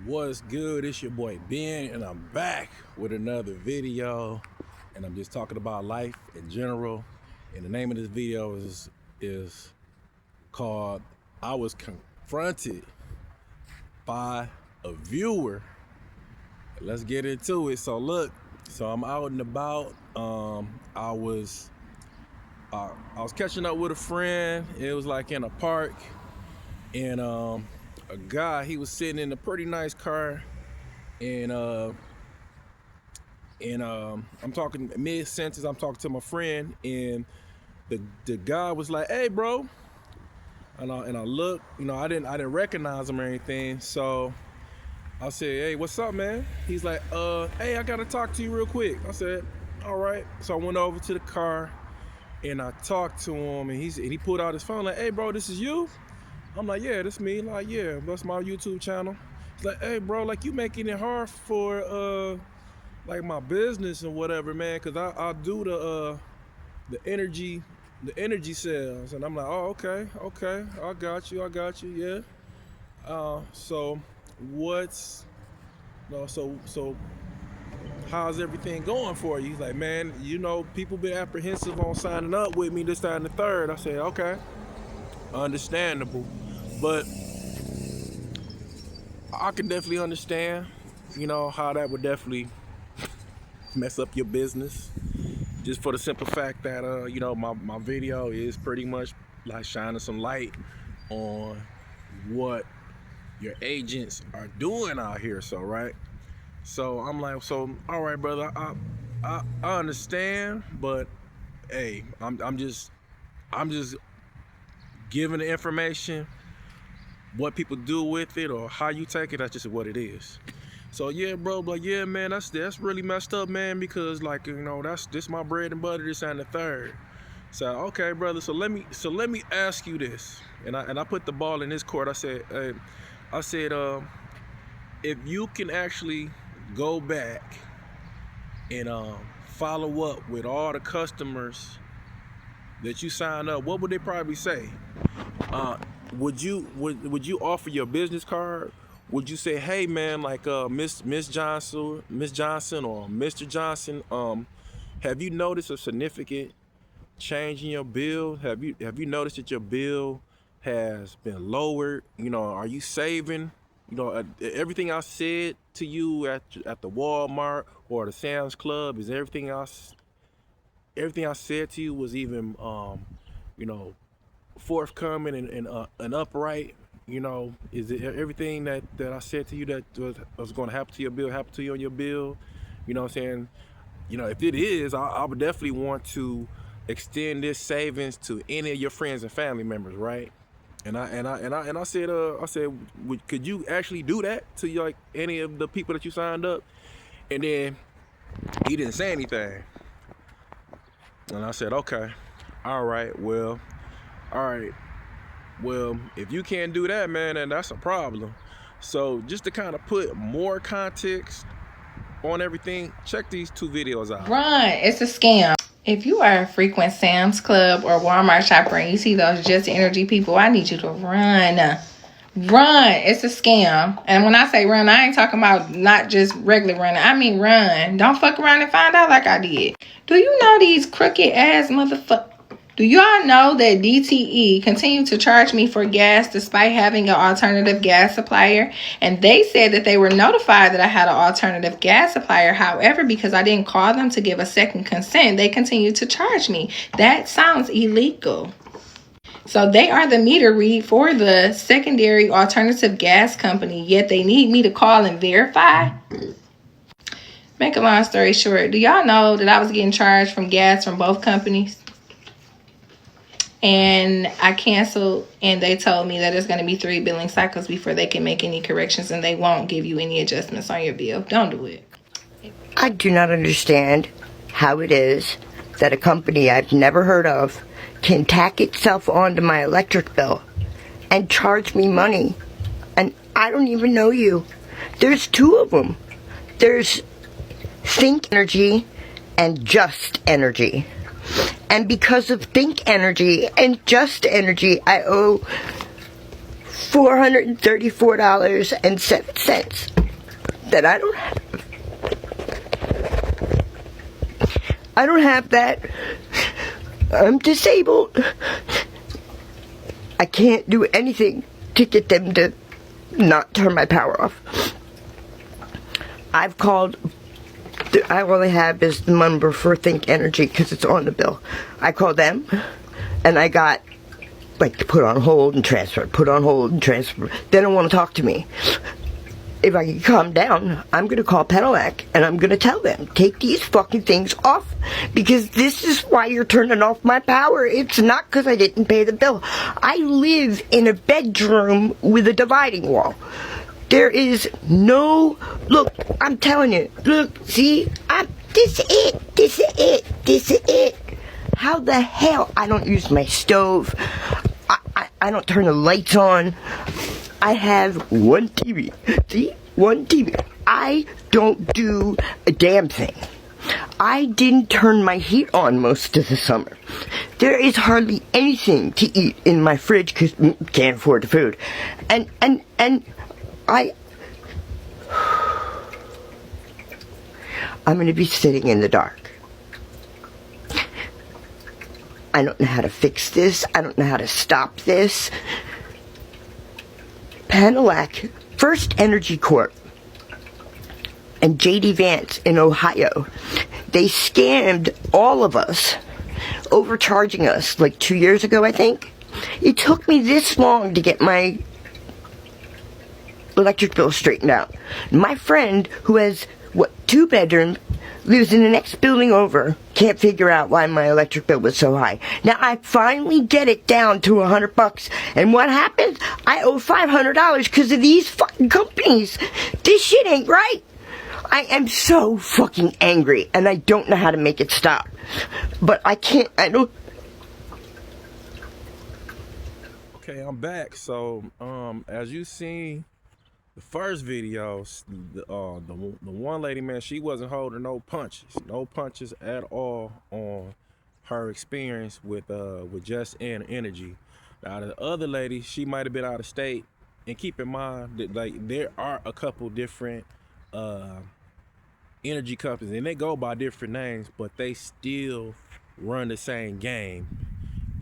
What's good? It's your boy Ben, and I'm back with another video. And I'm just talking about life in general. And the name of this video is called "I Was Confronted by a Viewer." Let's get into it. So look, I'm out and about. I was catching up with a friend. It was like in a park, and a guy, he was sitting in a pretty nice car, and I'm talking mid-sentence, I'm talking to my friend, and the guy was like, "Hey, bro," and I looked, I didn't recognize him or anything, so I said, "Hey, what's up, man?" He's like, "Hey, I gotta talk to you real quick." I said, "All right." So I went over to the car and I talked to him, and he pulled out his phone like, "Hey, bro, this is you?" I'm like, "Yeah, that's me." Like, "Yeah, that's my YouTube channel." He's like, "Hey, bro, like, you making it hard for like my business and whatever, man, because I do the energy sales." And I'm like, "Oh, okay, I got you, yeah." So what's no, so how's everything going for you? He's like, "Man, people been apprehensive on signing up with me this, that, and the third." I said, "Okay, understandable, but I can definitely understand, how that would definitely mess up your business, just for the simple fact that my video is pretty much like shining some light on what your agents are doing out here." So right, so I'm like, "So all right, brother, I understand, but hey, I'm just giving the information. What people do with it or how you take it, that's just what it is." So yeah, bro, but yeah, man, that's really messed up, man, because like, this my bread and butter, this and the third. So okay, brother, so let me ask you this, and I put the ball in his court. I said, "Hey," I said, if you can actually go back and follow up with all the customers that you signed up, what would they probably say? Would you offer your business card? Would you say, "Hey, man, like Miss Johnson or Mr. Johnson, have you noticed a significant change in your bill? Have you noticed that your bill has been lowered? Are you saving? Everything I said to you at the Walmart or the Sam's Club, is everything I said to you was even you know forthcoming and upright? Is it everything that I said to you that was going to happen to your bill, happen to you on your bill?" You know what I'm saying? If it is, I would definitely want to extend this savings to any of your friends and family members, right? And I said, could you actually do that to like any of the people that you signed up? And then he didn't say anything. And I said, "Okay, all right, well, if you can't do that, man, then that's a problem." So just to kind of put more context on everything, check these two videos out. Run, it's a scam. If you are a frequent Sam's Club or Walmart shopper and you see those Just Energy people, I need you to run. Run, it's a scam. And when I say run, I ain't talking about not just regular running. I mean run. Don't fuck around and find out like I did. Do you know these crooked ass motherfuckers? Do y'all know that DTE continued to charge me for gas despite having an alternative gas supplier? And they said that they were notified that I had an alternative gas supplier. However, because I didn't call them to give a second consent, they continued to charge me. That sounds illegal. So they are the meter read for the secondary alternative gas company, yet they need me to call and verify. Make a long story short, do y'all know that I was getting charged from gas from both companies? And I canceled, and they told me that it's going to be 3 billing cycles before they can make any corrections, and they won't give you any adjustments on your bill. Don't do it. I do not understand how it is that a company I've never heard of can tack itself onto my electric bill and charge me money. And I don't even know you. There's 2 of them. There's Think Energy and Just Energy. And because of Think Energy and Just Energy, I owe $434.07 that I don't have. I don't have that. I'm disabled. I can't do anything to get them to not turn my power off. I've called. All I have is the number for Think Energy because it's on the bill. I called them and I got like put on hold and transfer, put on hold and transfer. They don't want to talk to me. If I can calm down, I'm going to call Pedelec and I'm going to tell them, take these fucking things off because this is why you're turning off my power. It's not because I didn't pay the bill. I live in a bedroom with a dividing wall. There is no, look, I'm telling you, look, see, this is it. How the hell, I don't use my stove, I don't turn the lights on. I have one TV. See? One TV. I don't do a damn thing. I didn't turn my heat on most of the summer. There is hardly anything to eat in my fridge because can't afford the food. And I'm going to be sitting in the dark. I don't know how to fix this. I don't know how to stop this. Pedelec, First Energy Corp, and J.D. Vance in Ohio, they scammed all of us, overcharging us like 2 years ago, I think. It took me this long to get my electric bill straightened out. My friend, who has, 2 bedrooms, lives in the next building over, can't figure out why my electric bill was so high. Now I finally get it down to $100, and what happens? I owe $500 because of these fucking companies. This shit ain't right. I am so fucking angry, and I don't know how to make it stop. But I can't, I don't. Okay, I'm back. So, as you seen the first video, the one lady, man, she wasn't holding no punches at all on her experience with Just Energy. Now the other lady, she might have been out of state, and keep in mind that like there are a couple different energy companies, and they go by different names, but they still run the same game.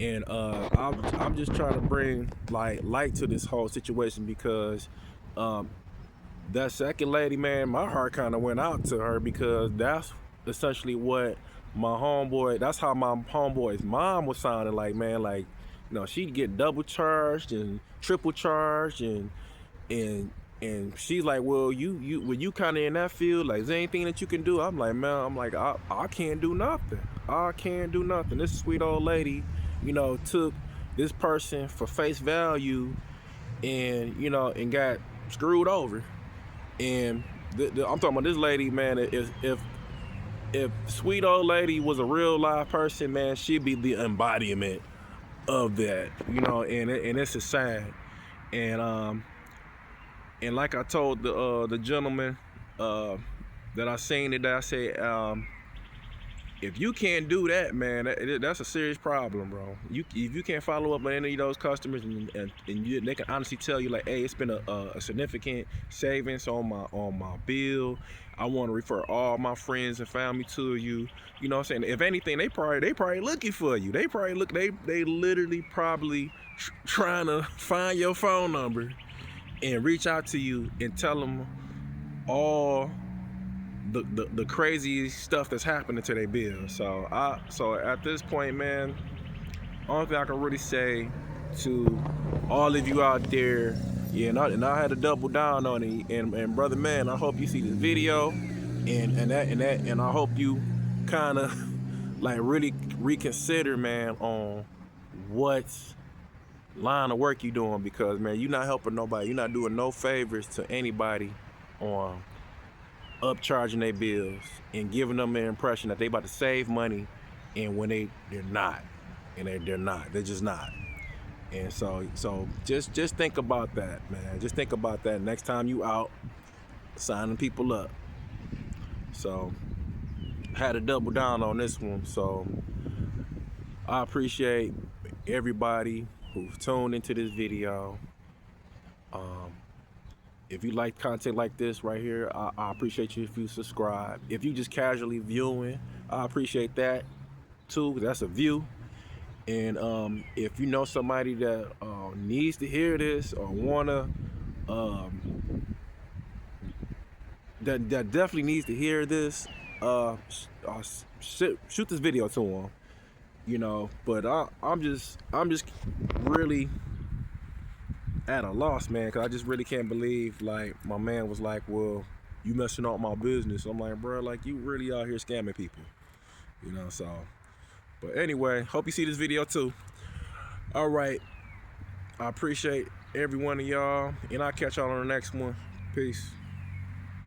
And I'm just trying to bring like light to this whole situation because that second lady, man, my heart kind of went out to her because that's essentially what that's how my homeboy's mom was sounding like, man. Like, you know, she'd get double charged and triple charged, and she's like, well, you kind of in that field, like, is there anything that you can do? I'm like, man, I can't do nothing. I can't do nothing. This sweet old lady, you know, took this person for face value and, you know, and got screwed over. And I'm talking about this lady, man. If sweet old lady was a real live person, man, she'd be the embodiment of that, you know. And it's a sad. And like I told the gentleman that I seen today, I said, if you can't do that, man, that's a serious problem, bro. If you can't follow up on any of those customers and they can honestly tell you like, hey, it's been a significant savings on my bill. I want to refer all my friends and family to you. You know what I'm saying? If anything, they probably looking for you. They literally probably trying to find your phone number and reach out to you and tell them all the crazy stuff that's happening to their bill. So at this point, man, only thing I can really say to all of you out there, yeah, and I had to double down on it. And brother, man, I hope you see this video, and I hope you kind of like really reconsider, man, on what line of work you doing, because man, you're not helping nobody. You're not doing no favors to anybody on upcharging their bills and giving them the impression that they about to save money, and when they're not, and they're just not. And so just think about that, man. Just think about that next time you out signing people up. So had to double down on this one. So I appreciate everybody who tuned into this video. If you like content like this right here, I appreciate you if you subscribe. If you just casually viewing, I appreciate that too. That's a view. And if you know somebody that needs to hear this or wanna that definitely needs to hear this, shoot this video to them. You know, but I'm just really at a loss, man, because I just really can't believe, like, my man was like, well, you messing up my business. I'm like, bro, like, you really out here scamming people, you know. So, but anyway, hope you see this video too. All right, I appreciate every one of y'all, and I'll catch y'all on the next one. Peace.